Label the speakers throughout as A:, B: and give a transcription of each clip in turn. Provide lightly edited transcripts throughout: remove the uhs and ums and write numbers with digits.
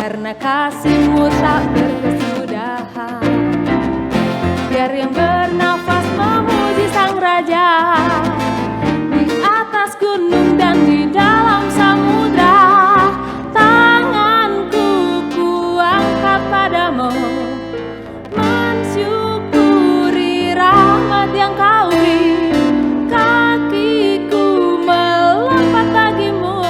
A: karena kasih-Mu tak berkesudahan. Biar yang bernafas memuji Sang Raja, di atas gunung dan di dalam samudra. Tanganku kuangkat padamu, mensyukuri rahmat yang Kau beri. Kakiku melompat bagimu.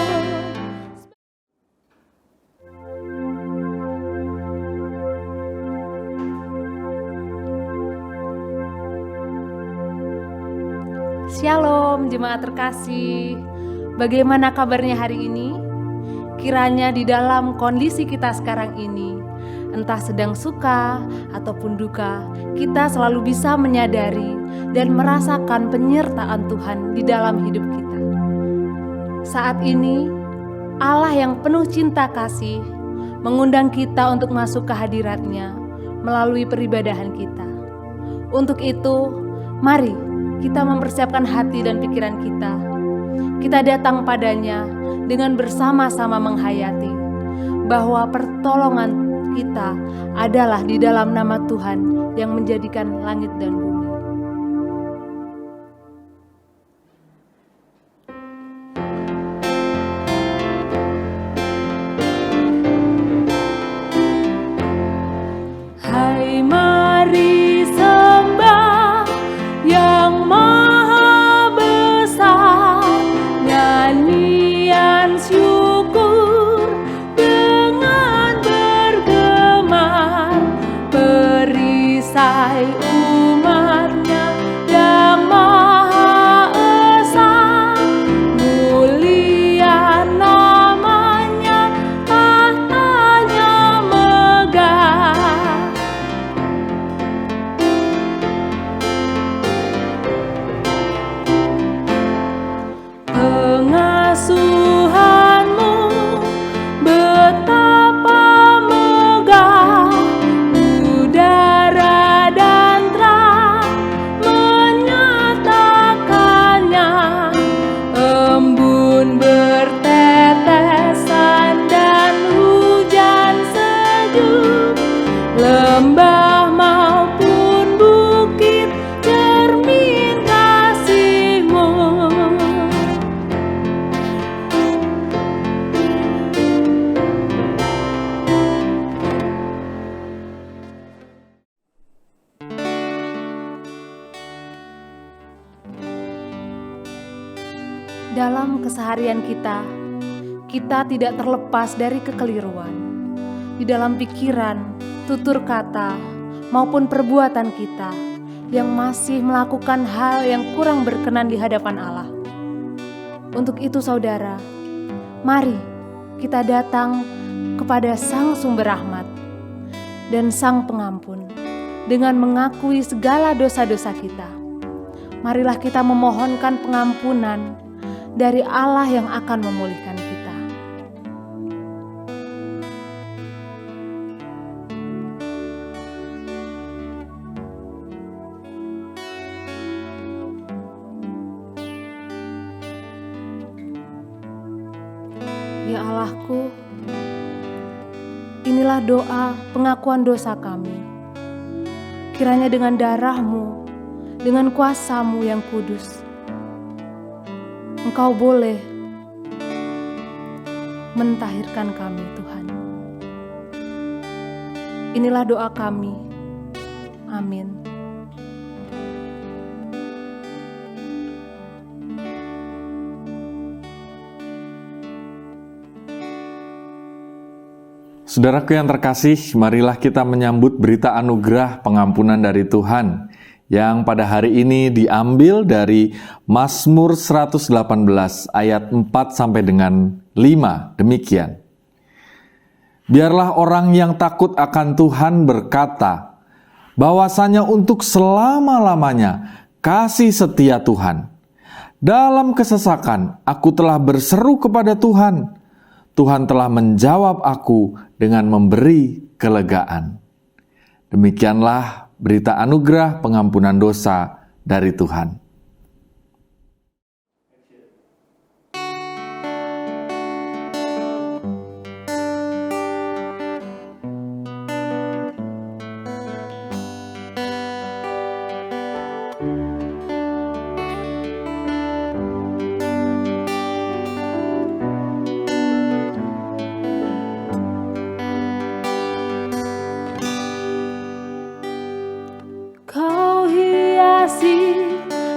A: Shalom jemaat terkasih, bagaimana kabarnya hari ini? Kiranya di dalam kondisi kita sekarang ini, entah sedang suka ataupun duka, kita selalu bisa menyadari dan merasakan penyertaan Tuhan di dalam hidup kita. Saat ini, Allah yang penuh cinta kasih mengundang kita untuk masuk ke hadirat-Nya melalui peribadahan kita. Untuk itu, mari kita mempersiapkan hati dan pikiran kita. Kita datang padanya dengan bersama-sama menghayati bahwa pertolongan kita adalah di dalam nama Tuhan yang menjadikan langit dan bumi. Hai, mari sembah yang maha besar, nyanyian syukur dengan bergemar, perisai umat-Nya yang maha esa, mulia namanya, tahtanya megah. Pengasuhan-Mu betapa megah, udara dan terang menyatakannya, embun bertetesan dan hujan sejuk, lembah maupun bukit cermin kasih-Mu. Dalam keseharian kita tidak terlepas dari kekeliruan. Di dalam pikiran, tutur kata, maupun perbuatan kita yang masih melakukan hal yang kurang berkenan di hadapan Allah. Untuk itu saudara, mari kita datang kepada Sang Sumber Rahmat dan Sang Pengampun dengan mengakui segala dosa-dosa kita. Marilah kita memohonkan pengampunan dari Allah yang akan memulihkan kita. Ya Allahku, inilah doa pengakuan dosa kami. Kiranya dengan darah-Mu, dengan kuasa-Mu yang kudus, Engkau boleh mentahirkan kami, Tuhan. Inilah doa kami. Amin.
B: Saudaraku yang terkasih, marilah kita menyambut berita anugerah pengampunan dari Tuhan yang pada hari ini diambil dari Mazmur 118 ayat 4 sampai dengan 5. Demikian. Biarlah orang yang takut akan Tuhan berkata, bahwasanya untuk selama-lamanya kasih setia Tuhan. Dalam kesesakan aku telah berseru kepada Tuhan. Tuhan telah menjawab aku dengan memberi kelegaan. Demikianlah berita anugerah pengampunan dosa dari Tuhan.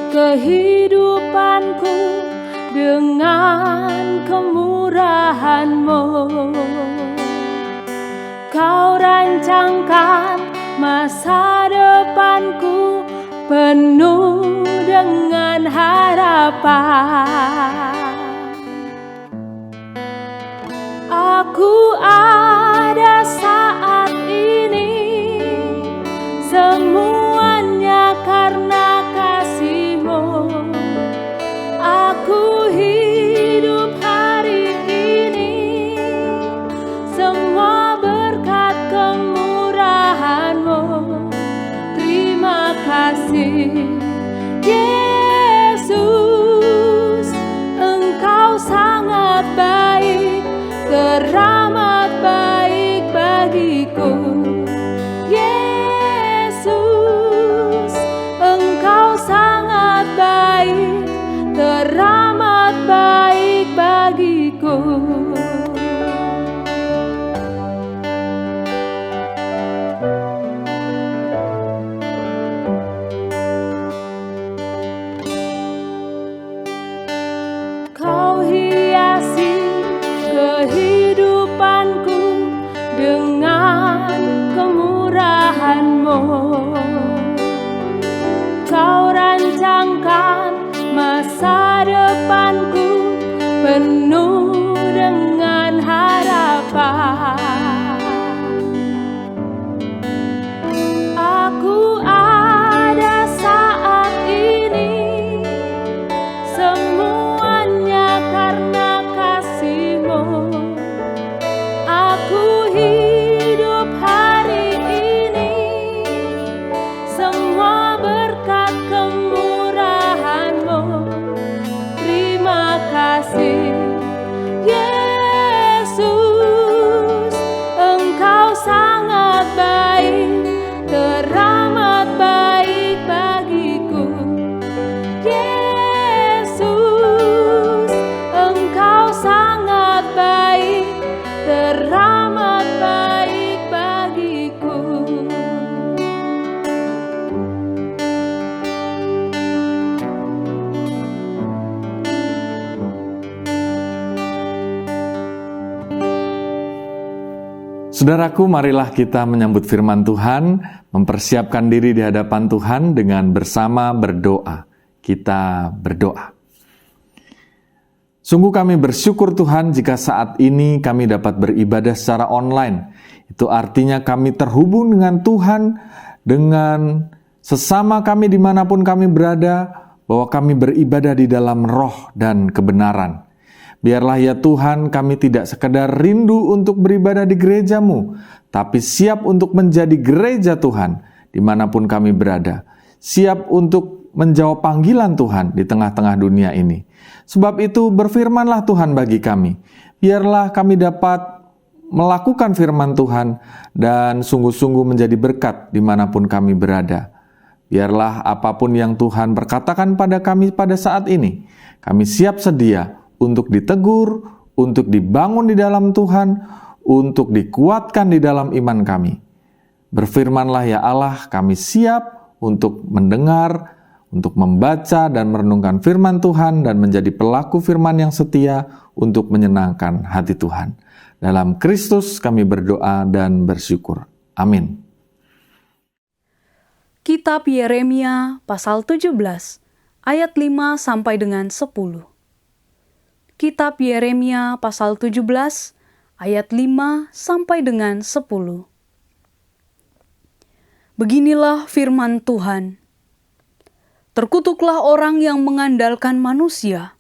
A: kehidupanku dengan kemurahan-Mu. Kau rancangkan masa depanku penuh dengan harapan. Aku ada saat ini, semuanya karena kasih-Mu. Aku hidup hari ini, semua berkat kemurahan-Mu. Terima kasih Yesus, Engkau sangat baik, teramat baik bagiku. Yesus, Engkau sangat baik, teramat baik bagiku. Kau hiasi kehidupanku dengan kemurahan-Mu. Kau rancangkan masa depanku penuh dengan harapan. Aku ada saat ini, semuanya karena kasih-Mu. Aku hidup hari ini, semua berkat kemurahan-Mu. Terima kasih Yesus, Engkau sangat baik, teramat baik bagiku. Yesus, Engkau sangat baik, teramat baik bagiku.
B: Saudaraku, marilah kita menyambut firman Tuhan, mempersiapkan diri di hadapan Tuhan dengan bersama berdoa. Kita berdoa. Sungguh kami bersyukur Tuhan jika saat ini kami dapat beribadah secara online. Itu artinya kami terhubung dengan Tuhan, dengan sesama kami dimanapun kami berada, bahwa kami beribadah di dalam roh dan kebenaran. Biarlah ya Tuhan, kami tidak sekedar rindu untuk beribadah di gereja-Mu, tapi siap untuk menjadi gereja Tuhan dimanapun kami berada. Siap untuk menjawab panggilan Tuhan di tengah-tengah dunia ini. Sebab itu berfirmanlah Tuhan bagi kami. Biarlah kami dapat melakukan firman Tuhan dan sungguh-sungguh menjadi berkat dimanapun kami berada. Biarlah apapun yang Tuhan berkatakan pada kami pada saat ini, kami siap sedia untuk ditegur, untuk dibangun di dalam Tuhan, untuk dikuatkan di dalam iman kami. Berfirmanlah ya Allah, kami siap untuk mendengar, untuk membaca dan merenungkan firman Tuhan dan menjadi pelaku firman yang setia untuk menyenangkan hati Tuhan. Dalam Kristus kami berdoa dan bersyukur. Amin.
C: Kitab Yeremia pasal 17 ayat 5 sampai dengan 10. Kitab Yeremia pasal 17 ayat 5 sampai dengan 10. Beginilah firman Tuhan. Terkutuklah orang yang mengandalkan manusia,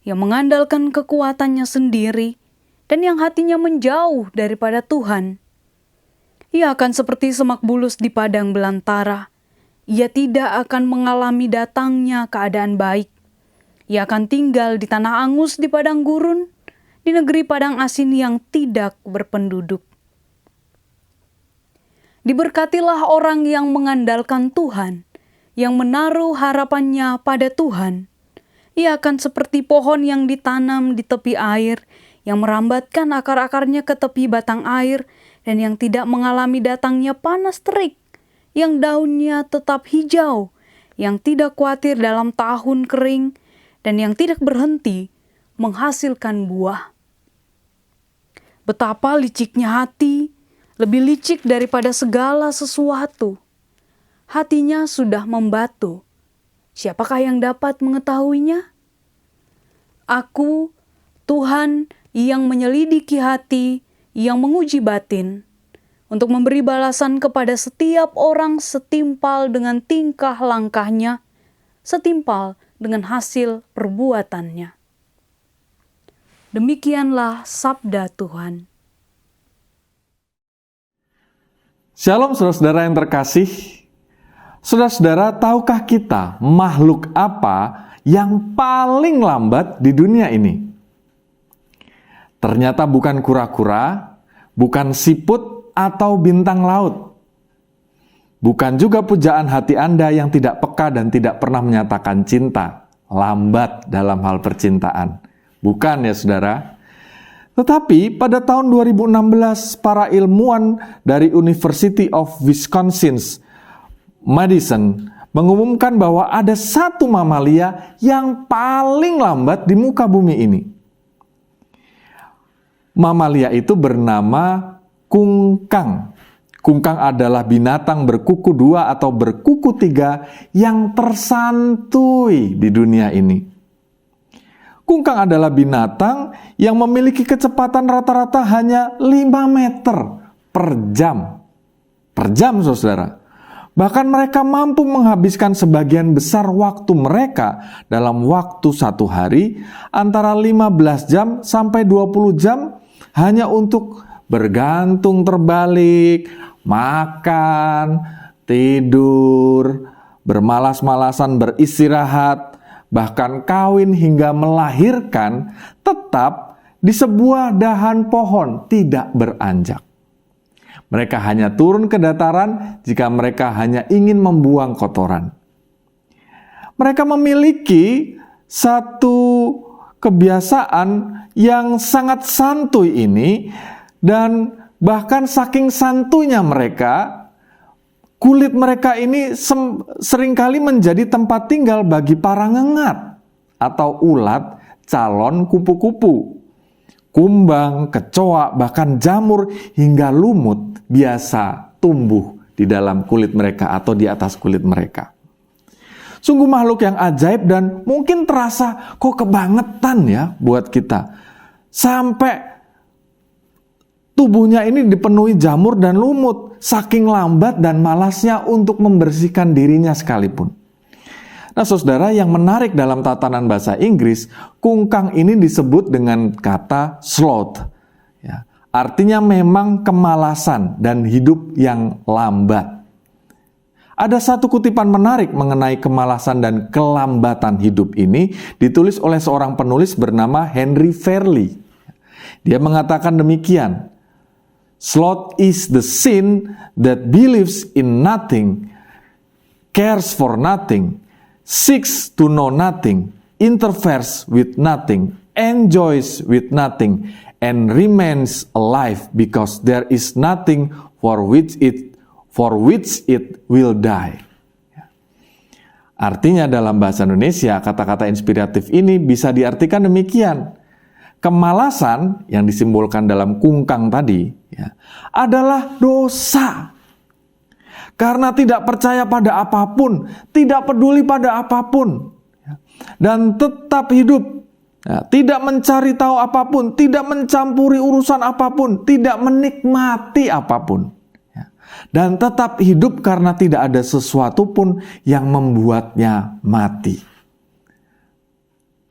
C: yang mengandalkan kekuatannya sendiri, dan yang hatinya menjauh daripada Tuhan. Ia akan seperti semak bulus di padang belantara. Ia tidak akan mengalami datangnya keadaan baik. Ia akan tinggal di tanah angus di padang gurun, di negeri padang asin yang tidak berpenduduk. Diberkatilah orang yang mengandalkan Tuhan, yang menaruh harapannya pada Tuhan. Ia akan seperti pohon yang ditanam di tepi air, yang merambatkan akar-akarnya ke tepi batang air, dan yang tidak mengalami datangnya panas terik, yang daunnya tetap hijau, yang tidak khawatir dalam tahun kering dan yang tidak berhenti menghasilkan buah. Betapa liciknya hati, lebih licik daripada segala sesuatu. Hatinya sudah membatu. Siapakah yang dapat mengetahuinya? Aku, Tuhan yang menyelidiki hati, yang menguji batin, untuk memberi balasan kepada setiap orang setimpal dengan tingkah langkahnya, setimpal dengan hasil perbuatannya. Demikianlah sabda Tuhan.
B: Shalom saudara-saudara yang terkasih. Saudara-saudara, tahukah kita makhluk apa yang paling lambat di dunia ini? Ternyata bukan kura-kura, bukan siput atau bintang laut. Bukan juga pujaan hati Anda yang tidak peka dan tidak pernah menyatakan cinta, lambat dalam hal percintaan. Bukan ya saudara. Tetapi pada tahun 2016, para ilmuwan dari University of Wisconsin, Madison, mengumumkan bahwa ada satu mamalia yang paling lambat di muka bumi ini. Mamalia itu bernama kungkang. Kungkang adalah binatang berkuku 2 atau berkuku 3 yang tersantuy di dunia ini. Kungkang adalah binatang yang memiliki kecepatan rata-rata hanya 5 meter per jam. Per jam, saudara. Bahkan mereka mampu menghabiskan sebagian besar waktu mereka dalam waktu 1 hari antara 15 jam sampai 20 jam hanya untuk bergantung terbalik, makan, tidur, bermalas-malasan beristirahat, bahkan kawin hingga melahirkan, tetap di sebuah dahan pohon tidak beranjak. Mereka hanya turun ke dataran jika mereka hanya ingin membuang kotoran. Mereka memiliki satu kebiasaan yang sangat santuy ini, dan bahkan saking santuйnya mereka, kulit mereka ini seringkali menjadi tempat tinggal bagi para ngengat atau ulat calon kupu-kupu. Kumbang, kecoa, bahkan jamur hingga lumut biasa tumbuh di dalam kulit mereka atau di atas kulit mereka. Sungguh makhluk yang ajaib dan mungkin terasa kok kebangetan ya buat kita. Sampai tubuhnya ini dipenuhi jamur dan lumut, saking lambat dan malasnya untuk membersihkan dirinya sekalipun. Nah saudara, yang menarik dalam tatanan bahasa Inggris, kungkang ini disebut dengan kata sloth. Ya, artinya memang kemalasan dan hidup yang lambat. Ada satu kutipan menarik mengenai kemalasan dan kelambatan hidup ini, ditulis oleh seorang penulis bernama Henry Fairley. Dia mengatakan demikian, "Sloth is the sin that believes in nothing, cares for nothing, seeks to know nothing, interferes with nothing, enjoys with nothing, and remains alive because there is nothing for which it will die." Artinya dalam bahasa Indonesia, kata-kata inspiratif ini bisa diartikan demikian. Kemalasan yang disimbolkan dalam kungkang tadi ya, adalah dosa. Karena tidak percaya pada apapun, tidak peduli pada apapun, ya, dan tetap hidup. Ya, tidak mencari tahu apapun, tidak mencampuri urusan apapun, tidak menikmati apapun. Ya, dan tetap hidup karena tidak ada sesuatu pun yang membuatnya mati.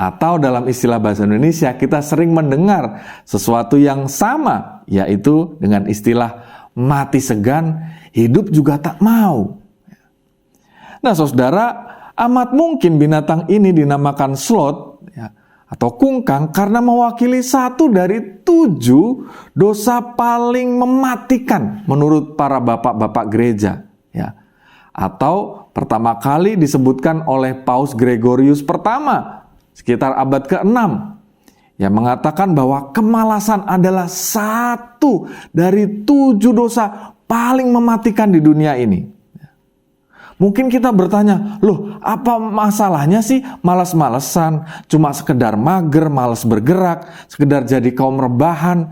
B: Atau dalam istilah bahasa Indonesia, kita sering mendengar sesuatu yang sama, yaitu dengan istilah mati segan, hidup juga tak mau. Nah saudara, amat mungkin binatang ini dinamakan sloth ya, atau kungkang karena mewakili 1 dari 7 dosa paling mematikan menurut para bapak-bapak gereja. Ya. Atau pertama kali disebutkan oleh Paus Gregorius pertama, sekitar abad ke-6, yang mengatakan bahwa kemalasan adalah 1 dari 7 dosa paling mematikan di dunia ini. Mungkin kita bertanya, loh apa masalahnya sih malas-malesan, cuma sekedar mager, malas bergerak, sekedar jadi kaum rebahan.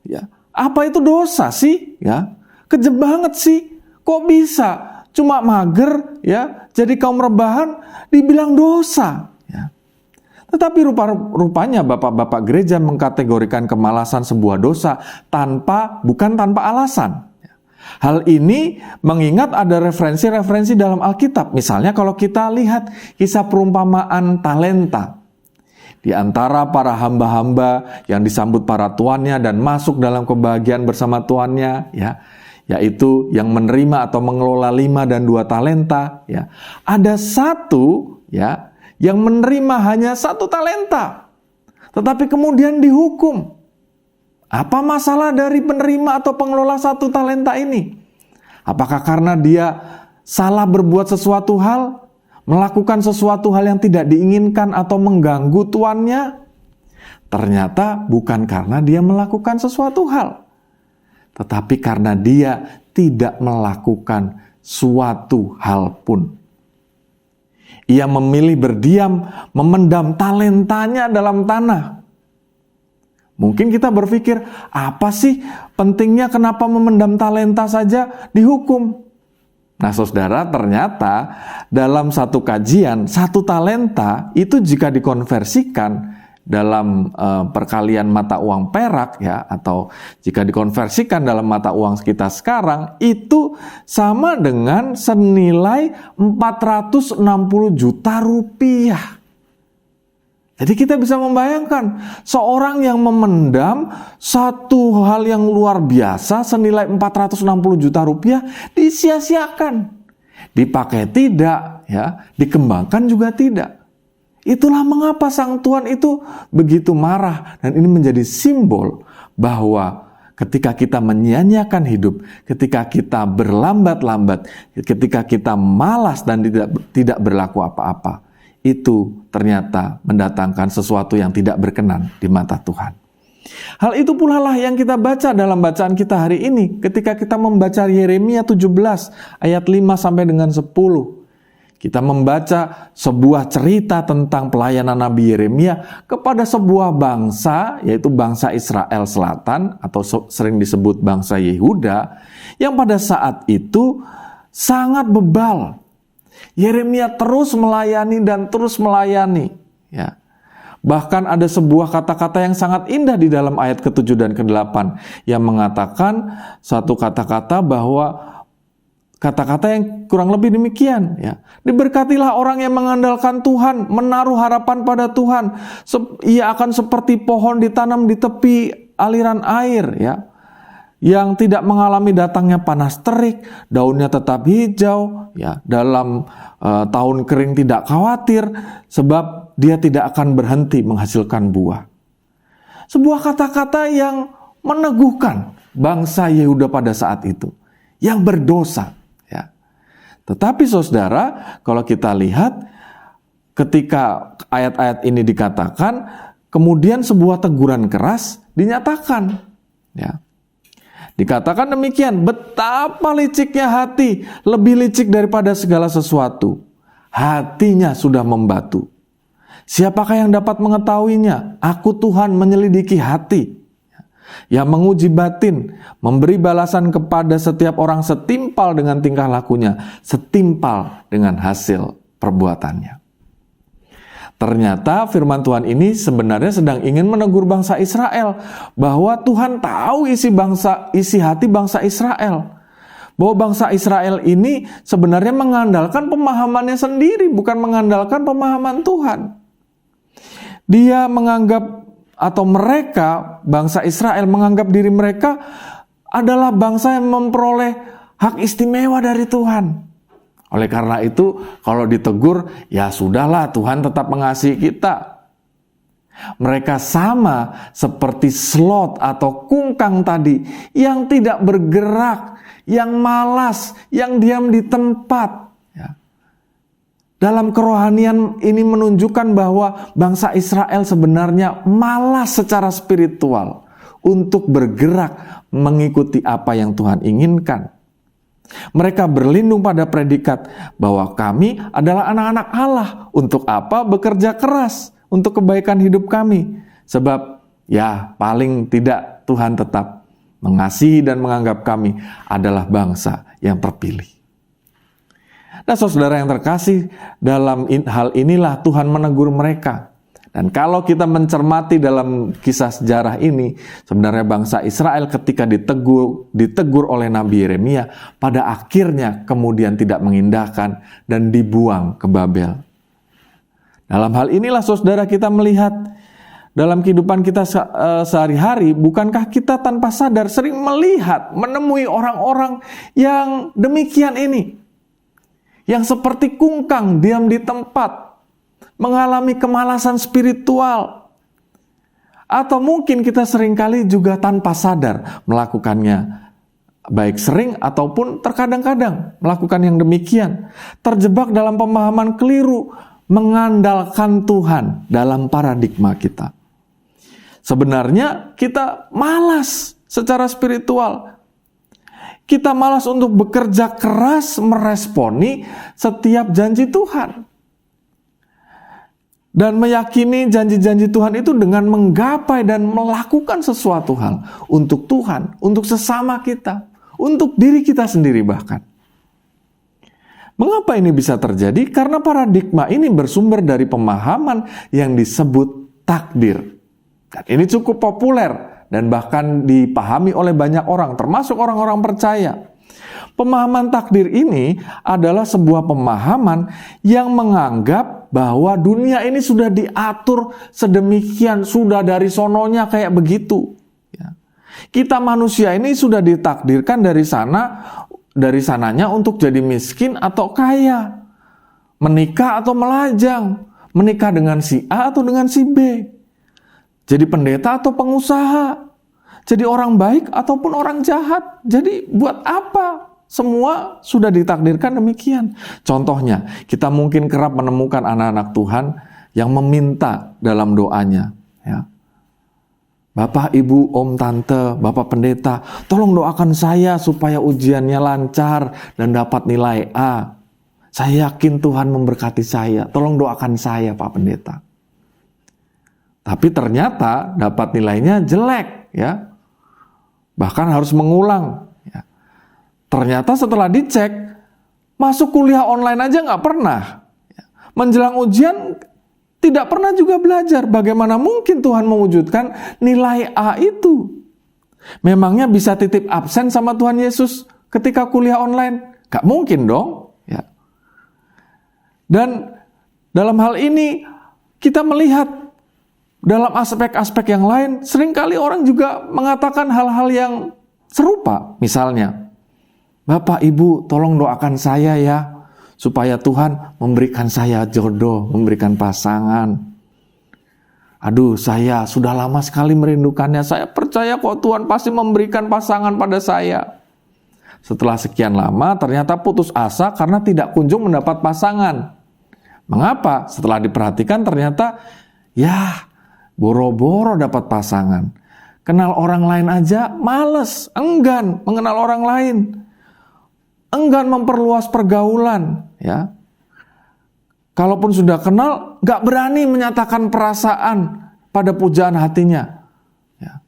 B: Ya, apa itu dosa sih? Ya, kejam banget sih. Kok bisa cuma mager, ya, jadi kaum rebahan dibilang dosa? Ya. Tetapi rupanya bapak-bapak gereja mengkategorikan kemalasan sebuah dosa bukan tanpa alasan. Hal ini mengingat ada referensi-referensi dalam Alkitab. Misalnya kalau kita lihat kisah perumpamaan talenta. Di antara para hamba-hamba yang disambut para tuannya dan masuk dalam kebahagiaan bersama tuannya, ya, yaitu yang menerima atau mengelola 5 dan 2 talenta, ya. Ada satu, ya, yang menerima hanya 1 talenta, tetapi kemudian dihukum. Apa masalah dari penerima atau pengelola 1 talenta ini? Apakah karena dia salah berbuat sesuatu hal, melakukan sesuatu hal yang tidak diinginkan atau mengganggu tuannya? Ternyata bukan karena dia melakukan sesuatu hal, tetapi karena dia tidak melakukan suatu hal pun. Ia memilih berdiam, memendam talentanya dalam tanah. Mungkin kita berpikir, apa sih pentingnya kenapa memendam talenta saja dihukum? Nah saudara, ternyata dalam satu kajian, 1 talenta itu jika dikonversikan dalam perkalian mata uang perak, ya, atau jika dikonversikan dalam mata uang kita sekarang, itu sama dengan senilai 460 juta rupiah. Jadi kita bisa membayangkan seorang yang memendam satu hal yang luar biasa senilai 460 juta rupiah disia-siakan. Dipakai tidak, ya, dikembangkan juga tidak. Itulah mengapa Sang Tuhan itu begitu marah, dan ini menjadi simbol bahwa ketika kita menyia-nyiakan hidup, ketika kita berlambat-lambat, ketika kita malas dan tidak berlaku apa-apa, itu ternyata mendatangkan sesuatu yang tidak berkenan di mata Tuhan. Hal itu pula lah yang kita baca dalam bacaan kita hari ini ketika kita membaca Yeremia 17 ayat 5 sampai dengan 10. Kita membaca sebuah cerita tentang pelayanan Nabi Yeremia kepada sebuah bangsa, yaitu bangsa Israel Selatan atau sering disebut bangsa Yehuda, yang pada saat itu sangat bebal. Yeremia terus melayani dan terus melayani, ya. Bahkan ada sebuah kata-kata yang sangat indah di dalam ayat ke-7 dan ke-8 yang mengatakan satu kata-kata bahwa kata-kata yang kurang lebih demikian, ya. Diberkatilah orang yang mengandalkan Tuhan, menaruh harapan pada Tuhan. Ia akan seperti pohon ditanam di tepi aliran air, ya, yang tidak mengalami datangnya panas terik, daunnya tetap hijau, ya, dalam tahun kering tidak khawatir, sebab dia tidak akan berhenti menghasilkan buah. Sebuah kata-kata yang meneguhkan bangsa Yehuda pada saat itu, yang berdosa, ya. Tetapi saudara, kalau kita lihat ketika ayat-ayat ini dikatakan, kemudian sebuah teguran keras dinyatakan, ya. Dikatakan demikian, betapa liciknya hati, lebih licik daripada segala sesuatu. Hatinya sudah membatu. Siapakah yang dapat mengetahuinya? Aku Tuhan menyelidiki hati, yang menguji batin, memberi balasan kepada setiap orang setimpal dengan tingkah lakunya, setimpal dengan hasil perbuatannya. Ternyata firman Tuhan ini sebenarnya sedang ingin menegur bangsa Israel bahwa Tuhan tahu isi hati bangsa Israel. Bahwa bangsa Israel ini sebenarnya mengandalkan pemahamannya sendiri, bukan mengandalkan pemahaman Tuhan. Dia menganggap, atau mereka, bangsa Israel menganggap diri mereka adalah bangsa yang memperoleh hak istimewa dari Tuhan. Oleh karena itu, kalau ditegur, ya sudahlah, Tuhan tetap mengasihi kita. Mereka sama seperti slot atau kungkang tadi, yang tidak bergerak, yang malas, yang diam di tempat. Ya. Dalam kerohanian ini menunjukkan bahwa bangsa Israel sebenarnya malas secara spiritual untuk bergerak mengikuti apa yang Tuhan inginkan. Mereka berlindung pada predikat bahwa kami adalah anak-anak Allah. Untuk apa bekerja keras untuk kebaikan hidup kami? Sebab ya paling tidak Tuhan tetap mengasihi dan menganggap kami adalah bangsa yang terpilih. Nah, saudara yang terkasih, dalam hal inilah Tuhan menegur mereka. Dan kalau kita mencermati dalam kisah sejarah ini, sebenarnya bangsa Israel ketika ditegur oleh Nabi Yeremia, pada akhirnya kemudian tidak mengindahkan dan dibuang ke Babel. Dalam hal inilah saudara kita melihat dalam kehidupan kita sehari-hari, bukankah kita tanpa sadar sering melihat, menemui orang-orang yang demikian ini, yang seperti kungkang diam di tempat, mengalami kemalasan spiritual. Atau mungkin kita seringkali juga tanpa sadar melakukannya, baik sering ataupun terkadang-kadang melakukan yang demikian. Terjebak dalam pemahaman keliru, mengandalkan Tuhan dalam paradigma kita. Sebenarnya kita malas secara spiritual. Kita malas untuk bekerja keras meresponi setiap janji Tuhan. Dan meyakini janji-janji Tuhan itu dengan menggapai dan melakukan sesuatu hal untuk Tuhan, untuk sesama kita, untuk diri kita sendiri bahkan. Mengapa ini bisa terjadi? Karena paradigma ini bersumber dari pemahaman yang disebut takdir. Dan ini cukup populer dan bahkan dipahami oleh banyak orang, termasuk orang-orang percaya. Pemahaman takdir ini adalah sebuah pemahaman yang menganggap bahwa dunia ini sudah diatur sedemikian, sudah dari sononya kayak begitu. Kita manusia ini sudah ditakdirkan dari sananya untuk jadi miskin atau kaya, menikah atau melajang, menikah dengan si A atau dengan si B, jadi pendeta atau pengusaha, jadi orang baik ataupun orang jahat. Jadi buat apa? Semua sudah ditakdirkan demikian. Contohnya, kita mungkin kerap menemukan anak-anak Tuhan yang meminta dalam doanya, ya. Bapak, Ibu, Om, Tante, Bapak Pendeta, tolong doakan saya supaya ujiannya lancar dan dapat nilai A. Saya yakin Tuhan memberkati saya. Tolong doakan saya, Pak Pendeta. Tapi ternyata dapat nilainya jelek, ya. Bahkan harus mengulang. Ternyata setelah dicek, masuk kuliah online aja nggak pernah. Menjelang ujian, tidak pernah juga belajar. Bagaimana mungkin Tuhan mewujudkan nilai A itu? Memangnya bisa titip absen sama Tuhan Yesus ketika kuliah online? Nggak mungkin dong. Ya. Dan dalam hal ini, kita melihat dalam aspek-aspek yang lain, seringkali orang juga mengatakan hal-hal yang serupa. Misalnya, Bapak, Ibu, tolong doakan saya ya, supaya Tuhan memberikan saya jodoh, memberikan pasangan. Aduh, saya sudah lama sekali merindukannya. Saya percaya kok Tuhan pasti memberikan pasangan pada saya. Setelah sekian lama, ternyata putus asa karena tidak kunjung mendapat pasangan. Mengapa? Setelah diperhatikan ternyata, ya, boro-boro dapat pasangan. Kenal orang lain aja males, enggan mengenal orang lain. Enggan memperluas pergaulan, ya. Kalaupun sudah kenal, gak berani menyatakan perasaan pada pujaan hatinya. Ya.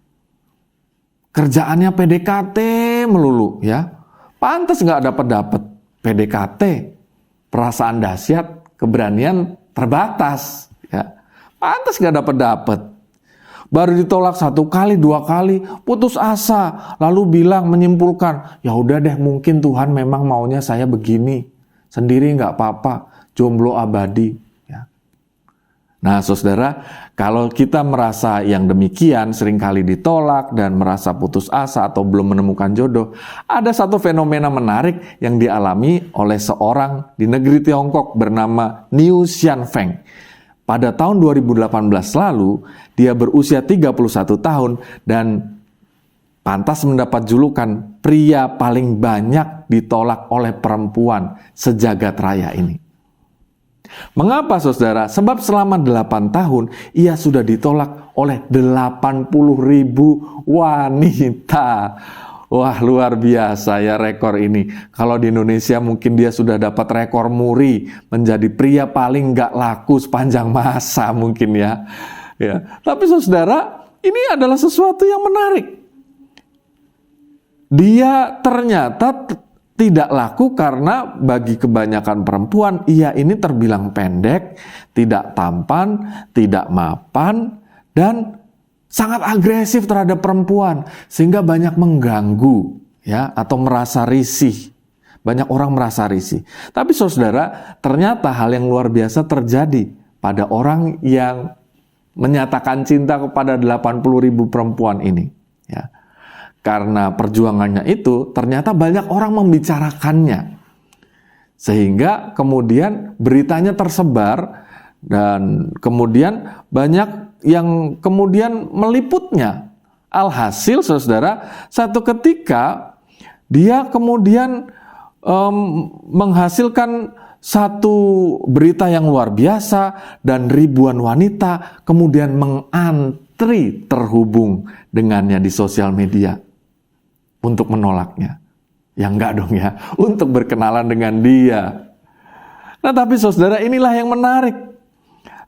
B: Kerjaannya PDKT melulu, ya. Pantas gak dapat PDKT, perasaan dahsyat, keberanian terbatas, ya. Pantas gak dapat. Baru ditolak 1 kali, 2 kali, putus asa, lalu menyimpulkan, ya udah deh, mungkin Tuhan memang maunya saya begini, sendiri nggak apa-apa, jomblo abadi. Ya. Nah, saudara, kalau kita merasa yang demikian, seringkali ditolak dan merasa putus asa atau belum menemukan jodoh, ada satu fenomena menarik yang dialami oleh seorang di negeri Tiongkok bernama Niu Xianfeng. Pada tahun 2018 lalu, dia berusia 31 tahun dan pantas mendapat julukan pria paling banyak ditolak oleh perempuan sejagat raya ini. Mengapa, saudara? Sebab selama 8 tahun, ia sudah ditolak oleh 80.000 wanita. Wah, luar biasa ya rekor ini. Kalau di Indonesia mungkin dia sudah dapat rekor muri menjadi pria paling nggak laku sepanjang masa mungkin ya. Tapi saudara, ini adalah sesuatu yang menarik. Dia ternyata tidak laku karena bagi kebanyakan perempuan, ia ini terbilang pendek, tidak tampan, tidak mapan, dan sangat agresif terhadap perempuan, sehingga banyak mengganggu ya, atau merasa risih. Banyak orang merasa risih. Tapi saudara, ternyata hal yang luar biasa terjadi pada orang yang menyatakan cinta kepada 80.000 perempuan ini ya. Karena perjuangannya itu, ternyata banyak orang membicarakannya. Sehingga kemudian beritanya tersebar dan kemudian banyak yang kemudian meliputnya. Alhasil saudara, satu ketika dia kemudian menghasilkan satu berita yang luar biasa dan ribuan wanita kemudian mengantri terhubung dengannya di sosial media untuk menolaknya. Ya enggak dong ya, untuk berkenalan dengan dia. Nah tapi saudara, inilah yang menarik.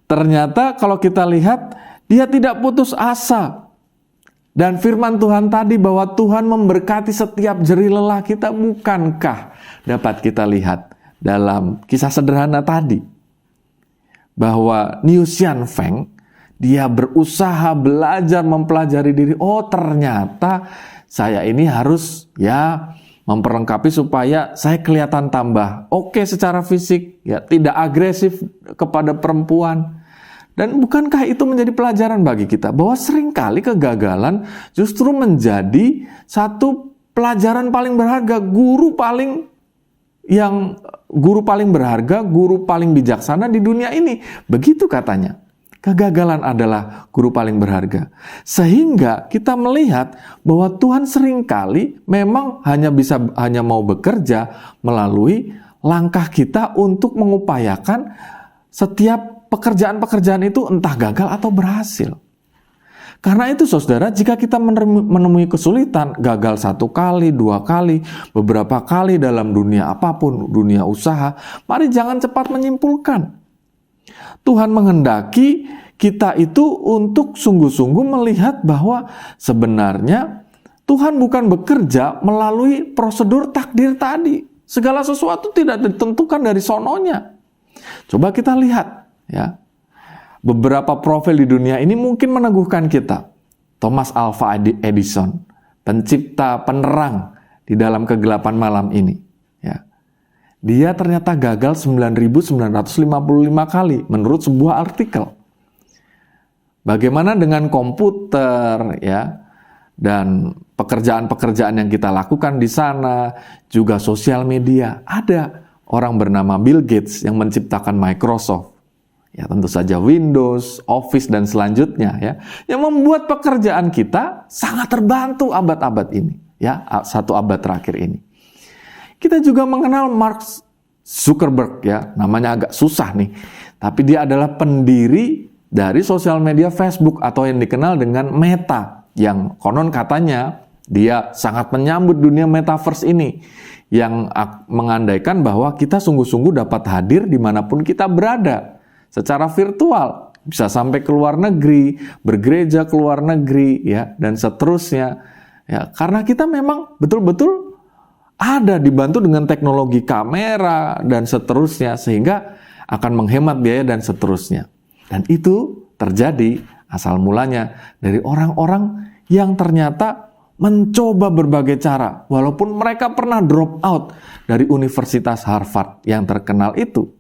B: Ternyata kalau kita lihat, dia tidak putus asa. Dan firman Tuhan tadi bahwa Tuhan memberkati setiap jerih lelah kita, bukankah dapat kita lihat dalam kisah sederhana tadi? Bahwa Niu Xian Feng, dia berusaha belajar mempelajari diri. Oh ternyata saya ini harus ya memperlengkapi supaya saya kelihatan tambah oke secara fisik, ya tidak agresif kepada perempuan. Dan bukankah itu menjadi pelajaran bagi kita bahwa seringkali kegagalan justru menjadi satu pelajaran paling berharga, guru paling berharga, guru paling bijaksana di dunia ini. Begitu katanya. Kegagalan adalah guru paling berharga. Sehingga kita melihat bahwa Tuhan seringkali memang hanya mau bekerja melalui langkah kita untuk mengupayakan setiap pekerjaan-pekerjaan itu entah gagal atau berhasil. Karena itu saudara, jika kita menemui kesulitan, gagal 1 kali, 2 kali, beberapa kali dalam dunia apapun, dunia usaha, mari jangan cepat menyimpulkan. Tuhan menghendaki kita itu untuk sungguh-sungguh melihat bahwa sebenarnya Tuhan bukan bekerja melalui prosedur takdir tadi. Segala sesuatu tidak ditentukan dari sononya. Coba kita lihat ya. Beberapa profil di dunia ini mungkin meneguhkan kita. Thomas Alva Edison, pencipta penerang di dalam kegelapan malam ini. Ya. Dia ternyata gagal 9.955 kali menurut sebuah artikel. Bagaimana dengan komputer ya, dan pekerjaan-pekerjaan yang kita lakukan di sana, juga sosial media. Ada orang bernama Bill Gates yang menciptakan Microsoft. Ya, tentu saja Windows, Office dan selanjutnya ya, yang membuat pekerjaan kita sangat terbantu abad-abad ini, ya, 1 abad terakhir ini. Kita juga mengenal Mark Zuckerberg ya, namanya agak susah nih, tapi dia adalah pendiri dari sosial media Facebook atau yang dikenal dengan Meta, yang konon katanya dia sangat menyambut dunia metaverse ini, yang mengandaikan bahwa kita sungguh-sungguh dapat hadir dimanapun kita berada. Secara virtual, bisa sampai ke luar negeri, bergereja ke luar negeri, ya, dan seterusnya. Ya, karena kita memang betul-betul ada dibantu dengan teknologi kamera dan seterusnya, sehingga akan menghemat biaya dan seterusnya. Dan itu terjadi asal mulanya dari orang-orang yang ternyata mencoba berbagai cara, walaupun mereka pernah drop out dari Universitas Harvard yang terkenal itu.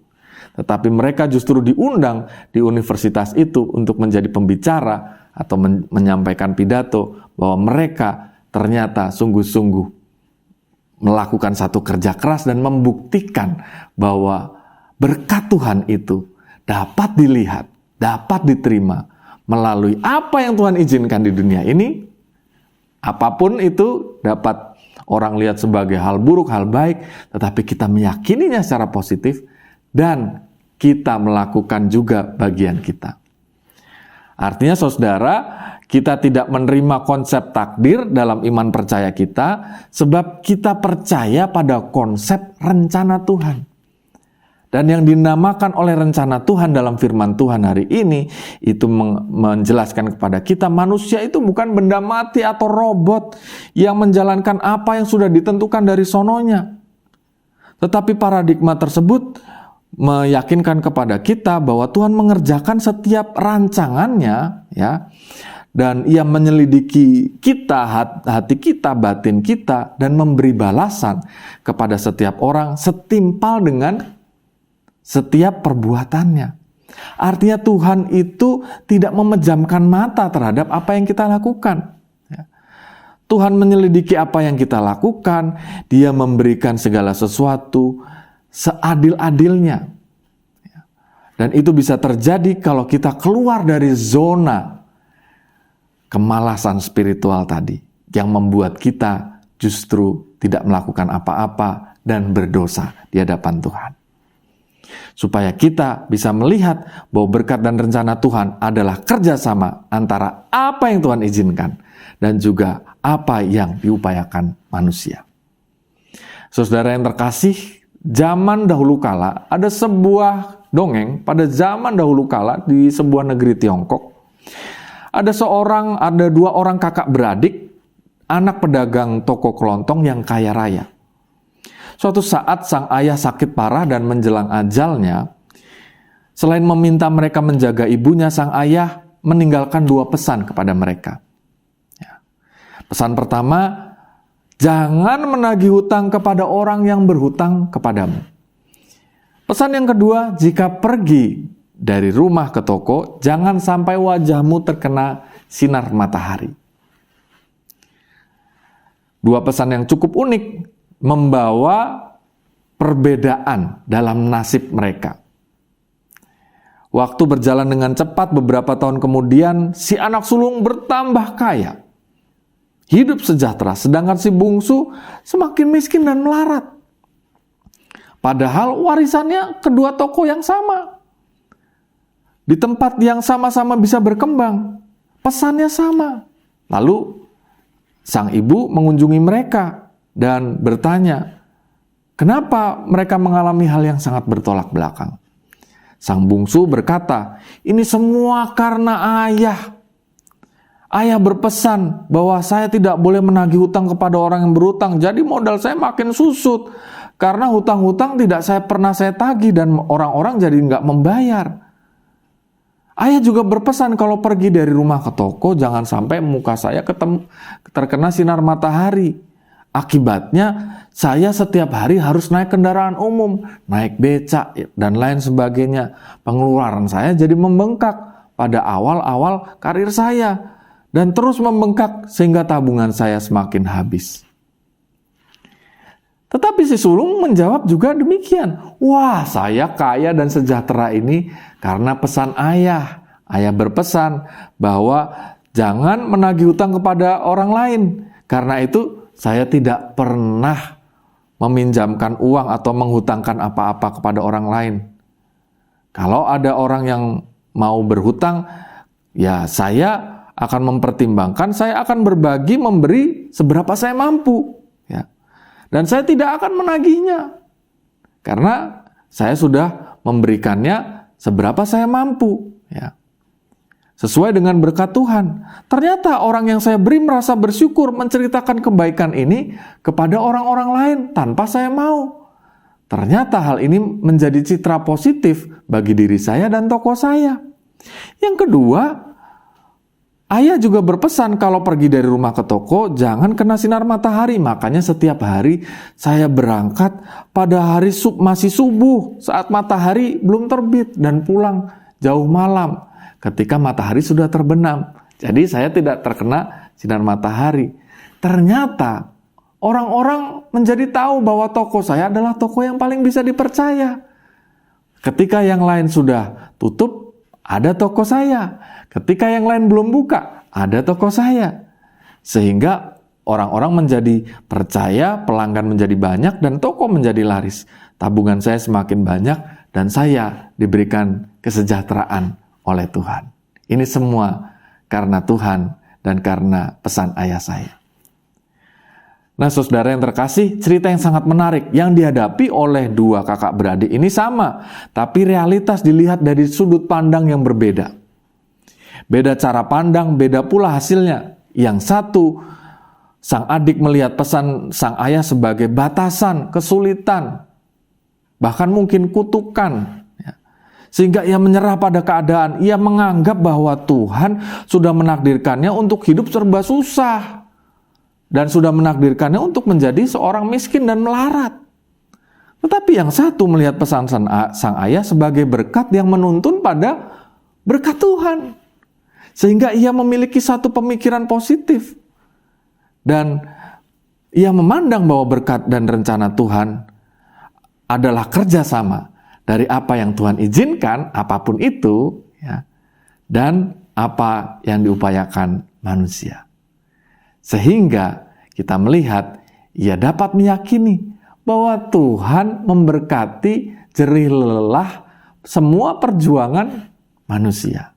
B: Tetapi mereka justru diundang di universitas itu untuk menjadi pembicara atau menyampaikan pidato bahwa mereka ternyata sungguh-sungguh melakukan satu kerja keras dan membuktikan bahwa berkat Tuhan itu dapat dilihat, dapat diterima melalui apa yang Tuhan izinkan di dunia ini. Apapun itu dapat orang lihat sebagai hal buruk, hal baik, tetapi kita meyakininya secara positif dan kita melakukan juga bagian kita. Artinya saudara, Kita tidak menerima konsep takdir dalam iman percaya kita, sebab kita percaya pada konsep rencana Tuhan. Dan yang dinamakan oleh rencana Tuhan dalam firman Tuhan hari ini, itu menjelaskan kepada kita, manusia itu bukan benda mati atau robot yang menjalankan apa yang sudah ditentukan dari sononya. Tetapi paradigma tersebut meyakinkan kepada kita bahwa Tuhan mengerjakan setiap rancangannya, ya, dan Ia menyelidiki kita, hati kita, batin kita, dan memberi balasan kepada setiap orang setimpal dengan setiap perbuatannya. Artinya Tuhan itu tidak memejamkan mata terhadap apa yang kita lakukan. Tuhan menyelidiki apa yang kita lakukan, Dia memberikan segala sesuatu seadil-adilnya. Dan itu bisa terjadi kalau kita keluar dari zona kemalasan spiritual tadi, yang membuat kita justru tidak melakukan apa-apa dan berdosa di hadapan Tuhan. Supaya kita bisa melihat bahwa berkat dan rencana Tuhan adalah kerjasama antara apa yang Tuhan izinkan dan juga apa yang diupayakan manusia. Saudara yang terkasih, zaman dahulu kala ada sebuah dongeng pada zaman dahulu kala di sebuah negeri Tiongkok. Ada dua orang kakak beradik, anak pedagang toko kelontong yang kaya raya. Suatu saat sang ayah sakit parah dan menjelang ajalnya. Selain meminta mereka menjaga ibunya, sang ayah meninggalkan dua pesan kepada mereka. Pesan pertama, jangan menagih hutang kepada orang yang berhutang kepadamu. Pesan yang kedua, jika pergi dari rumah ke toko, jangan sampai wajahmu terkena sinar matahari. Dua pesan yang cukup unik, membawa perbedaan dalam nasib mereka. Waktu berjalan dengan cepat, beberapa tahun kemudian si anak sulung bertambah kaya, hidup sejahtera, sedangkan si bungsu semakin miskin dan melarat. Padahal warisannya kedua toko yang sama, di tempat yang sama-sama bisa berkembang, pesannya sama. Lalu sang ibu mengunjungi mereka dan bertanya, kenapa mereka mengalami hal yang sangat bertolak belakang? Sang bungsu berkata, ini semua karena ayah. Ayah berpesan bahwa saya tidak boleh menagih hutang kepada orang yang berhutang, jadi modal saya makin susut. Karena hutang-hutang tidak pernah saya tagih dan orang-orang jadi nggak membayar. Ayah juga berpesan kalau pergi dari rumah ke toko, jangan sampai muka saya terkena sinar matahari. Akibatnya, saya setiap hari harus naik kendaraan umum, naik becak, dan lain sebagainya. Pengeluaran saya jadi membengkak pada awal-awal karir saya, dan terus membengkak sehingga tabungan saya semakin habis. Tetapi si sulung menjawab juga demikian. Wah, saya kaya dan sejahtera ini karena pesan ayah. Ayah berpesan bahwa jangan menagih hutang kepada orang lain. Karena itu, saya tidak pernah meminjamkan uang atau menghutangkan apa-apa kepada orang lain. Kalau ada orang yang mau berhutang, ya saya akan mempertimbangkan, saya akan berbagi, memberi seberapa saya mampu. Ya. Dan saya tidak akan menagihnya. Karena saya sudah memberikannya seberapa saya mampu. Ya. Sesuai dengan berkat Tuhan. Ternyata orang yang saya beri merasa bersyukur menceritakan kebaikan ini kepada orang-orang lain tanpa saya mau. Ternyata hal ini menjadi citra positif bagi diri saya dan toko saya. Yang kedua, ayah juga berpesan kalau pergi dari rumah ke toko jangan kena sinar matahari. Makanya setiap hari saya berangkat pada hari masih subuh saat matahari belum terbit dan pulang jauh malam ketika matahari sudah terbenam. Jadi saya tidak terkena sinar matahari. Ternyata orang-orang menjadi tahu bahwa toko saya adalah toko yang paling bisa dipercaya. Ketika yang lain sudah tutup, ada toko saya. Ketika yang lain belum buka, ada toko saya. Sehingga orang-orang menjadi percaya, pelanggan menjadi banyak, dan toko menjadi laris. Tabungan saya semakin banyak, dan saya diberikan kesejahteraan oleh Tuhan. Ini semua karena Tuhan dan karena pesan ayah saya. Nah, saudara yang terkasih, cerita yang sangat menarik yang dihadapi oleh dua kakak beradik ini sama, tapi realitas dilihat dari sudut pandang yang berbeda. Beda cara pandang, beda pula hasilnya. Yang satu, sang adik melihat pesan sang ayah sebagai batasan, kesulitan, bahkan mungkin kutukan. Sehingga ia menyerah pada keadaan. Ia menganggap bahwa Tuhan sudah menakdirkannya untuk hidup serba susah. Dan sudah menakdirkannya untuk menjadi seorang miskin dan melarat. Tetapi yang satu melihat pesan sang ayah sebagai berkat yang menuntun pada berkat Tuhan. Sehingga ia memiliki satu pemikiran positif. Dan ia memandang bahwa berkat dan rencana Tuhan adalah kerjasama dari apa yang Tuhan izinkan, apapun itu, ya, dan apa yang diupayakan manusia. Sehingga kita melihat, ia dapat meyakini bahwa Tuhan memberkati jerih lelah semua perjuangan manusia.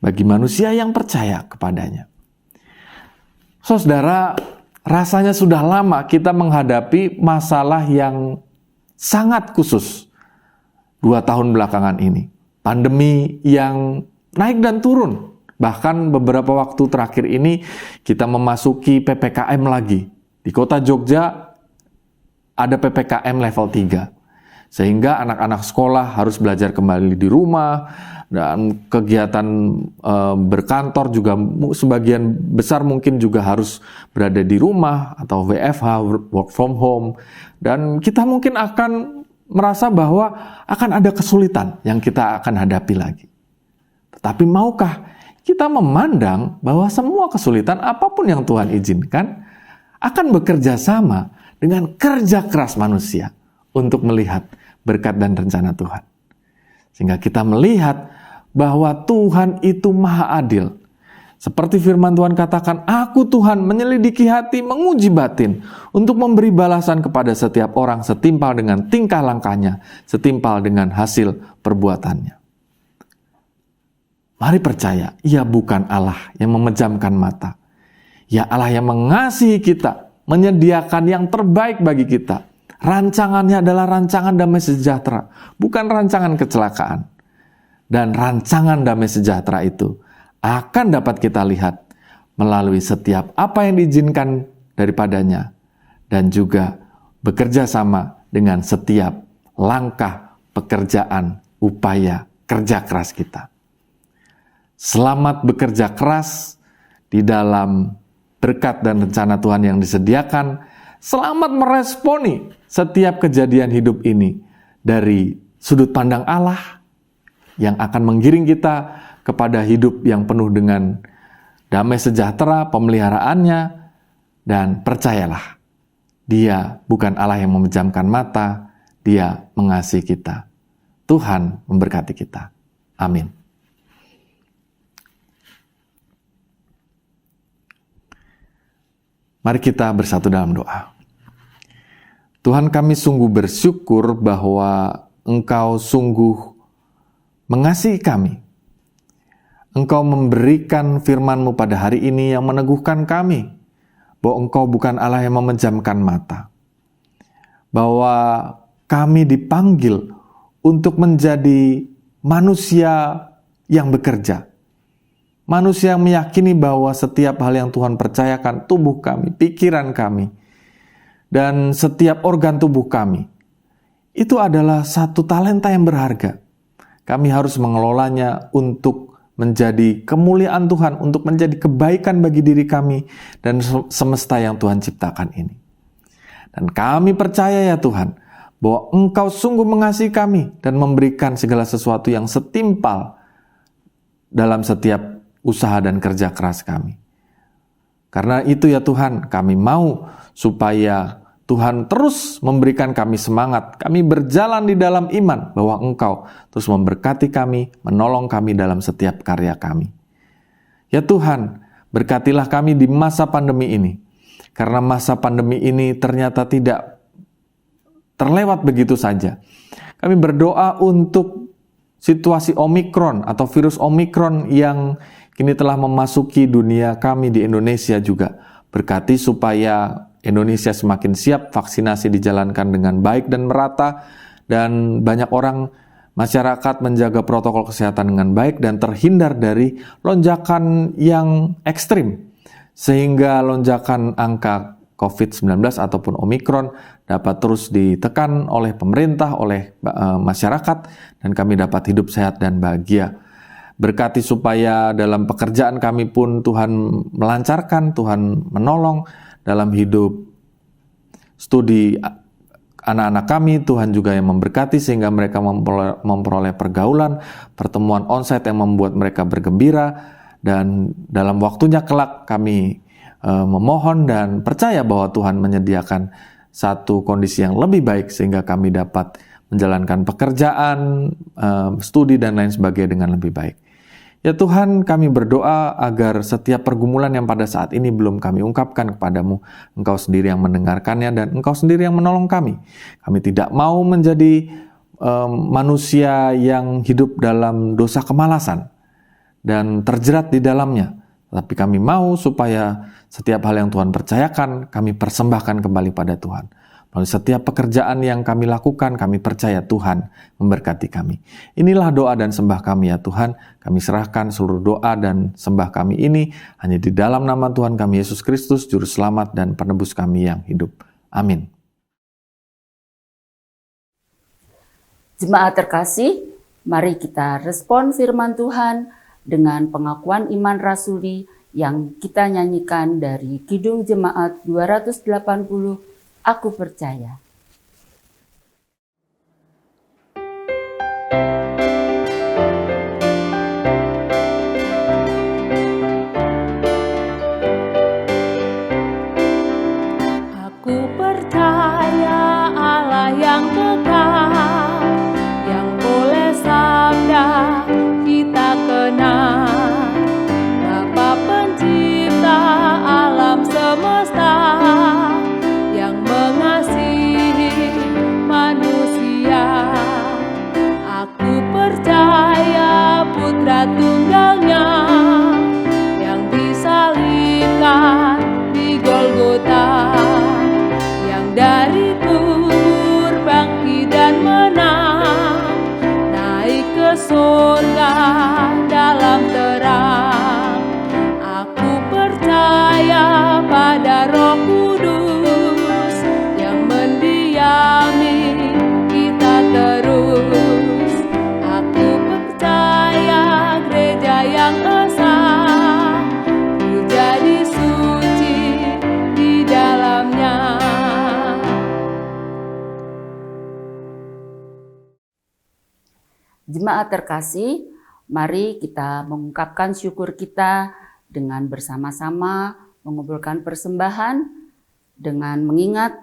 B: Bagi manusia yang percaya kepadanya. Saudara, rasanya sudah lama kita menghadapi masalah yang sangat khusus 2 tahun belakangan ini. Pandemi yang naik dan turun. Bahkan beberapa waktu terakhir ini kita memasuki PPKM lagi. Di kota Jogja ada PPKM level 3. Sehingga anak-anak sekolah harus belajar kembali di rumah. Dan kegiatan berkantor juga sebagian besar mungkin juga harus berada di rumah atau WFH, work from home. Dan kita mungkin akan merasa bahwa akan ada kesulitan yang kita akan hadapi lagi. Tetapi maukah kita memandang bahwa semua kesulitan apapun yang Tuhan izinkan akan bekerja sama dengan kerja keras manusia untuk melihat berkat dan rencana Tuhan. Sehingga kita melihat bahwa Tuhan itu maha adil. Seperti firman Tuhan katakan, aku Tuhan menyelidiki hati, menguji batin, untuk memberi balasan kepada setiap orang setimpal dengan tingkah langkahnya, setimpal dengan hasil perbuatannya. Mari percaya, ia bukan Allah yang memejamkan mata. Ia Allah yang mengasihi kita, menyediakan yang terbaik bagi kita. Rancangannya adalah rancangan damai sejahtera, bukan rancangan kecelakaan. Dan rancangan damai sejahtera itu akan dapat kita lihat melalui setiap apa yang diizinkan daripadanya dan juga bekerja sama dengan setiap langkah pekerjaan, upaya, kerja keras kita. Selamat bekerja keras di dalam berkat dan rencana Tuhan yang disediakan. Selamat meresponi setiap kejadian hidup ini dari sudut pandang Allah yang akan menggiring kita kepada hidup yang penuh dengan damai sejahtera, pemeliharaannya, dan percayalah, Dia bukan Allah yang memejamkan mata, Dia mengasihi kita. Tuhan memberkati kita. Amin. Mari kita bersatu dalam doa. Tuhan, kami sungguh bersyukur bahwa Engkau sungguh mengasihi kami. Engkau memberikan firman-Mu pada hari ini yang meneguhkan kami bahwa Engkau bukan Allah yang memejamkan mata. Bahwa kami dipanggil untuk menjadi manusia yang bekerja. Manusia yang meyakini bahwa setiap hal yang Tuhan percayakan, tubuh kami, pikiran kami, dan setiap organ tubuh kami, itu adalah satu talenta yang berharga. Kami harus mengelolanya untuk menjadi kemuliaan Tuhan, untuk menjadi kebaikan bagi diri kami dan semesta yang Tuhan ciptakan ini. Dan kami percaya ya Tuhan, bahwa Engkau sungguh mengasihi kami dan memberikan segala sesuatu yang setimpal dalam setiap usaha dan kerja keras kami. Karena itu ya Tuhan, kami mau supaya Tuhan terus memberikan kami semangat, kami berjalan di dalam iman bahwa Engkau terus memberkati kami, menolong kami dalam setiap karya kami. Ya Tuhan, berkatilah kami di masa pandemi ini, karena masa pandemi ini ternyata tidak terlewat begitu saja. Kami berdoa untuk situasi Omikron atau virus Omikron yang kini telah memasuki dunia kami di Indonesia juga. Berkati supaya Indonesia semakin siap, vaksinasi dijalankan dengan baik dan merata, dan banyak orang masyarakat menjaga protokol kesehatan dengan baik dan terhindar dari lonjakan yang ekstrim, sehingga lonjakan angka COVID-19 ataupun Omikron dapat terus ditekan oleh pemerintah, oleh masyarakat, dan kami dapat hidup sehat dan bahagia. Berkati supaya dalam pekerjaan kami pun Tuhan melancarkan, Tuhan menolong dalam hidup studi anak-anak kami. Tuhan juga yang memberkati sehingga mereka memperoleh pergaulan, pertemuan onsite yang membuat mereka bergembira, dan dalam waktunya kelak kami memohon dan percaya bahwa Tuhan menyediakan satu kondisi yang lebih baik sehingga kami dapat menjalankan pekerjaan, studi dan lain sebagainya dengan lebih baik. Ya Tuhan, kami berdoa agar setiap pergumulan yang pada saat ini belum kami ungkapkan kepadamu, Engkau sendiri yang mendengarkannya dan Engkau sendiri yang menolong kami. Kami tidak mau menjadi manusia yang hidup dalam dosa kemalasan dan terjerat di dalamnya. Tapi kami mau supaya setiap hal yang Tuhan percayakan, kami persembahkan kembali pada Tuhan. Melalui setiap pekerjaan yang kami lakukan, kami percaya Tuhan memberkati kami. Inilah doa dan sembah kami ya Tuhan. Kami serahkan seluruh doa dan sembah kami ini hanya di dalam nama Tuhan kami Yesus Kristus, Juru Selamat dan Penebus kami yang hidup. Amin.
D: Jemaat terkasih, mari kita respon firman Tuhan dengan pengakuan iman rasuli yang kita nyanyikan dari Kidung Jemaat 280, Aku Percaya.
A: Aku percaya Allah yang kekal, yang boleh sabda kita kenal, Bapa Pencipta alam semesta, yang mengasihi manusia. Aku percaya Putra Tunggalnya yang disalibkan di Golgota, yang dari kubur bangkit dan menang, naik ke surga dalam terang. Aku percaya pada Roh Kudus yang mendiami kita terus. Aku percaya gereja yang esa, ku jadi suci di dalamnya.
D: Jemaat terkasih, mari kita mengungkapkan syukur kita dengan bersama-sama mengumpulkan persembahan dengan mengingat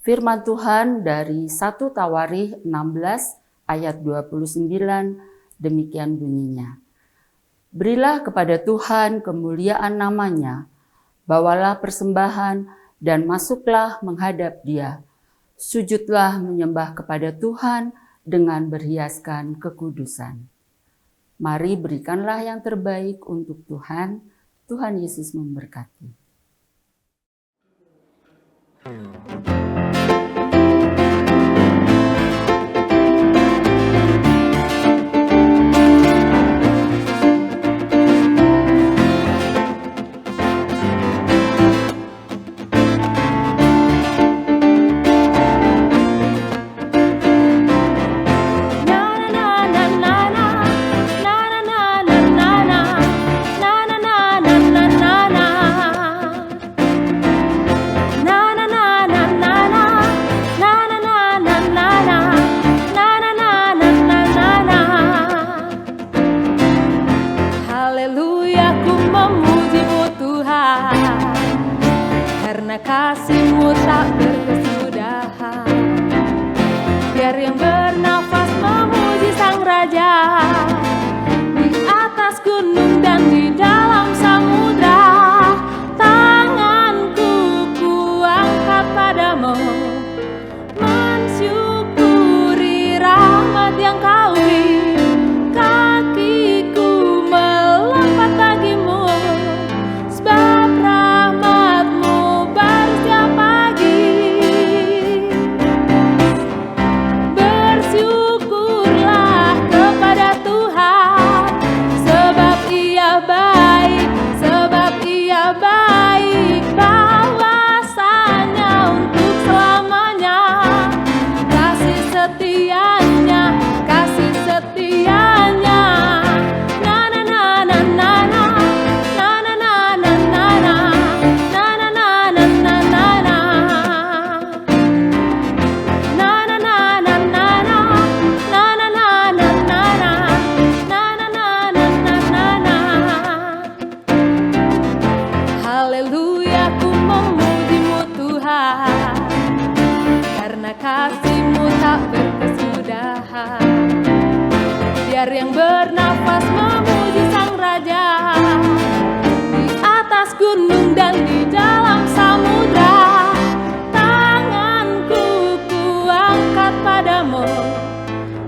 D: firman Tuhan dari 1 Tawarikh 16 ayat 29, demikian bunyinya. Berilah kepada Tuhan kemuliaan namanya, bawalah persembahan dan masuklah menghadap Dia. Sujudlah menyembah kepada Tuhan dengan berhiaskan kekudusan. Mari berikanlah yang terbaik untuk Tuhan. Tuhan Yesus memberkati.
A: Na na na kasih-Mu tak berkesudahan. Biar yang bernafas memuji Sang Raja, di atas gunung dan di dalam samudra. Tanganku kuangkat padamu,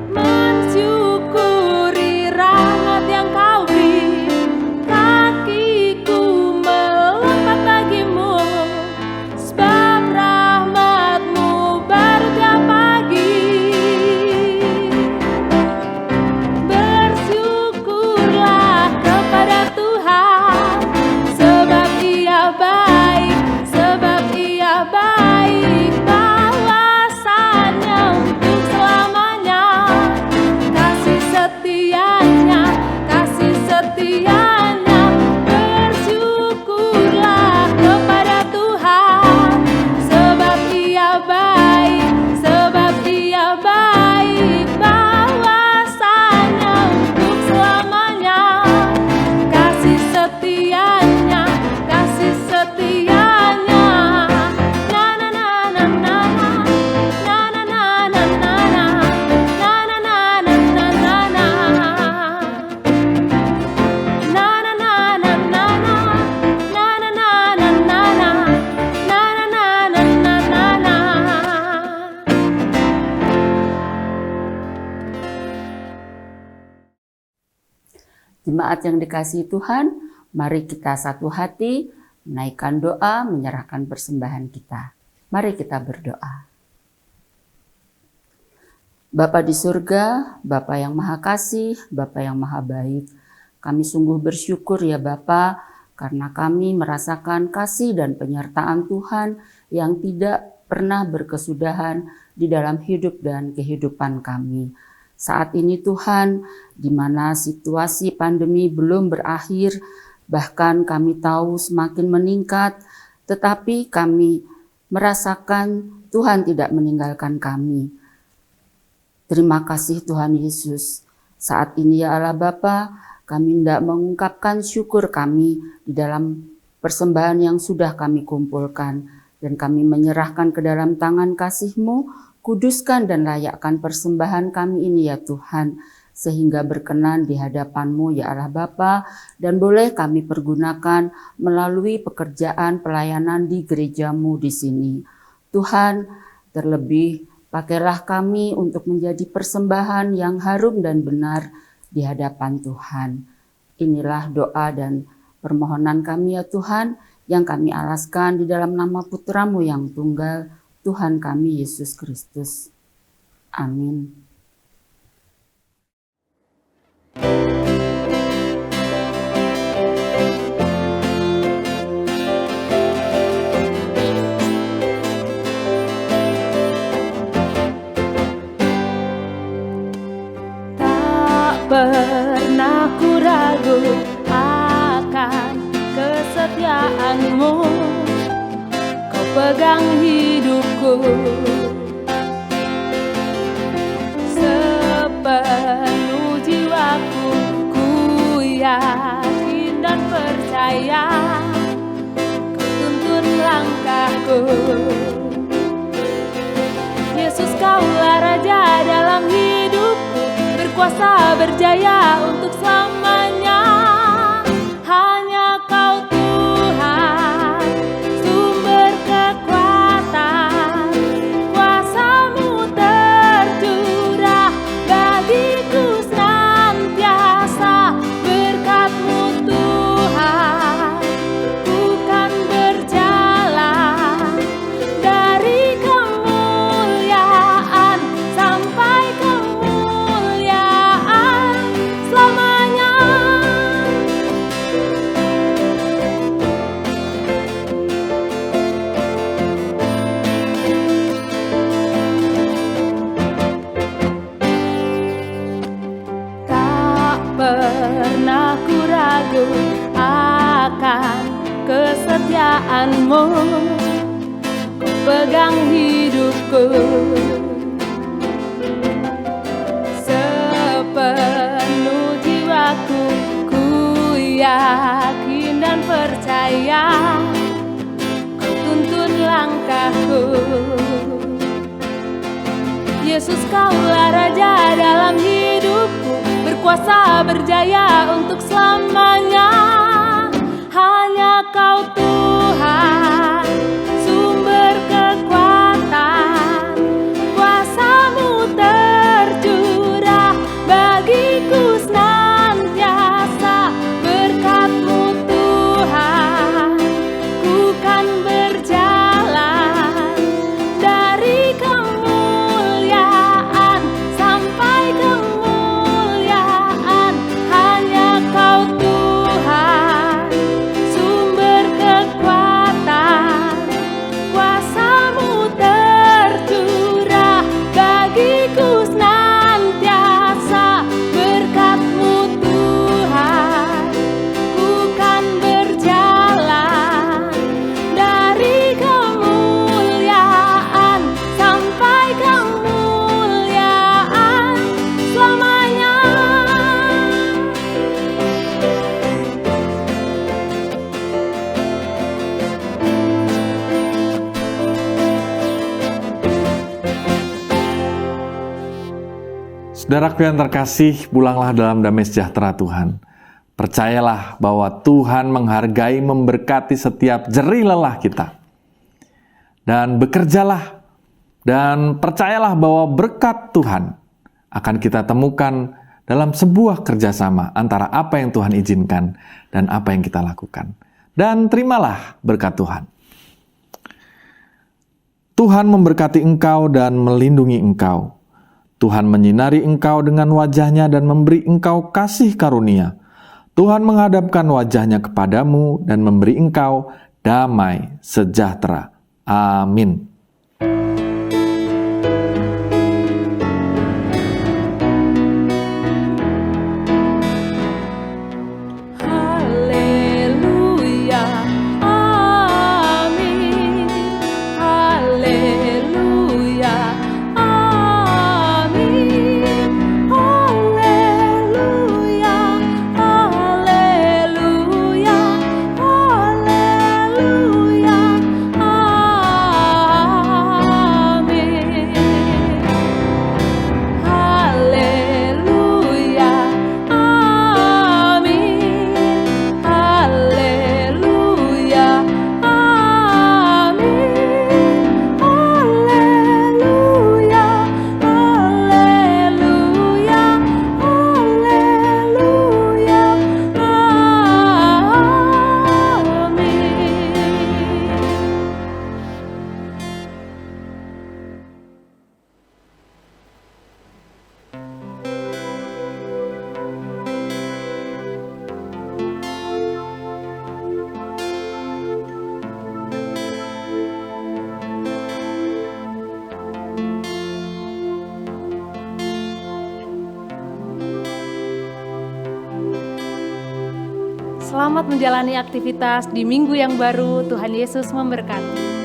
A: mensyukuri rahmat yang Kau beri. Kakiku melompat bagimu, sebab rahmat-Mu baru tiap pagi. Bersyukurlah kepada Tuhan, sebab Ia baik, sebab Ia baik. Balasannya untuk selamanya, kasih setianya, kasih setianya. Bersyukurlah kepada Tuhan, sebab Ia baik, sebab Ia baik. Balasannya untuk selamanya, kasih setianya, kasih setianya. Na na na na na na na na na na na na na na na na na na. Na na na na na na na na na na na na na na na.
D: Jemaat yang dikasihi Tuhan, mari kita satu hati menaikkan doa, menyerahkan persembahan kita. Mari kita berdoa. Bapa di surga, Bapa yang maha kasih, Bapa yang maha baik, kami sungguh bersyukur ya Bapa, karena kami merasakan kasih dan penyertaan Tuhan yang tidak pernah berkesudahan di dalam hidup dan kehidupan kami. Saat ini Tuhan, di mana situasi pandemi belum berakhir, bahkan kami tahu semakin meningkat, tetapi kami merasakan Tuhan tidak meninggalkan kami. Terima kasih Tuhan Yesus. Saat ini ya Allah Bapa, kami hendak mengungkapkan syukur kami di dalam persembahan yang sudah kami kumpulkan, dan kami menyerahkan ke dalam tangan kasih-Mu. Kuduskan dan layakkan persembahan kami ini ya Tuhan, sehingga berkenan di hadapan-Mu ya Allah Bapa, dan boleh kami pergunakan melalui pekerjaan pelayanan di gereja-Mu di sini. Tuhan, terlebih pakailah kami untuk menjadi persembahan yang harum dan benar di hadapan Tuhan. Inilah doa dan permohonan kami ya Tuhan, yang kami alaskan di dalam nama Putra-Mu yang tunggal, Tuhan kami Yesus Kristus. Amin.
A: Tak pernah ku ragu akan kesetiaan-Mu, Kau pegang hidupku sepenuh jiwaku. Ku yakin dan percaya Kau tuntun langkahku. Yesus, Kaulah Raja dalam hidupku, berkuasa berjaya untuk selamanya. Hanya Kau Tuhan, sumber kekuatan, kuasa-Mu tercurah bagiku senantiasa. Berkat-Mu Tuhan, ku kan berjalan dari kemuliaan sampai kemuliaan selamanya. Tak pernah ku ragu akan kesetiaan-Mu, Kau pegang hidupku sepenuh jiwaku. Ku yakin dan percaya Kau tuntun langkahku. Yesus, Kaulah Raja dalam hidupku, berkuasa berjaya untuk selamanya. Hanya Kau Tuhan, sumber kekuatan, kuasa-Mu tercurah bagiku senantiasa. Berkat-Mu Tuhan, ku kan berjalan dari kemuliaan sampai kemuliaan. Hanya Kau Tuhan, sumber kekuatan, kuasa-Mu tercurah bagiku senantiasa. Berkat-Mu Tuhan, ku kan berjalan dari kemuliaan sampai kemuliaan selamanya.
B: Saudaraku yang terkasih, pulanglah dalam damai sejahtera Tuhan. Percayalah bahwa Tuhan menghargai, memberkati setiap jerih lelah kita. Dan bekerjalah dan percayalah bahwa berkat Tuhan akan kita temukan dalam sebuah kerjasama antara apa yang Tuhan izinkan dan apa yang kita lakukan. Dan terimalah berkat Tuhan. Tuhan memberkati engkau dan melindungi engkau. Tuhan menyinari engkau dengan wajah-Nya dan memberi engkau kasih karunia. Tuhan menghadapkan wajah-Nya kepadamu dan memberi engkau damai sejahtera. Amin.
A: Haleluya, amin. Haleluya, amin. Haleluya, haleluya, haleluya, Selamat menjalani aktivitas di minggu yang baru. Tuhan Yesus memberkati.